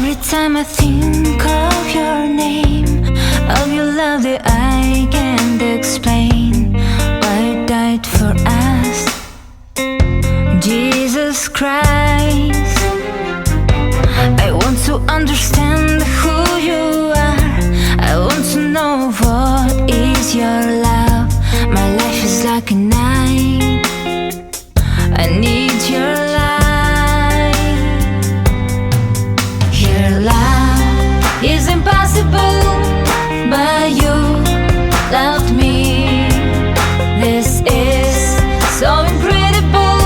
Every time I think of your name, of your love that I can't explain, why you died for us, Jesus Christ. I want to understand who you are. I want to know what is your love. My life is like a night, I need your light. Your love is impossible, but you loved me. This is so incredible,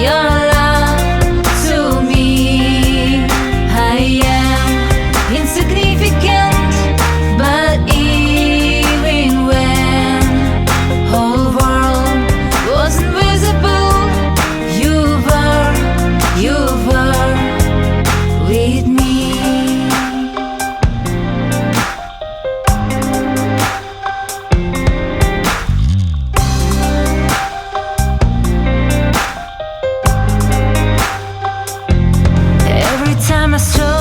your love to me. I am insignificant, but even when whole world was invisible, you were with me. Every time I saw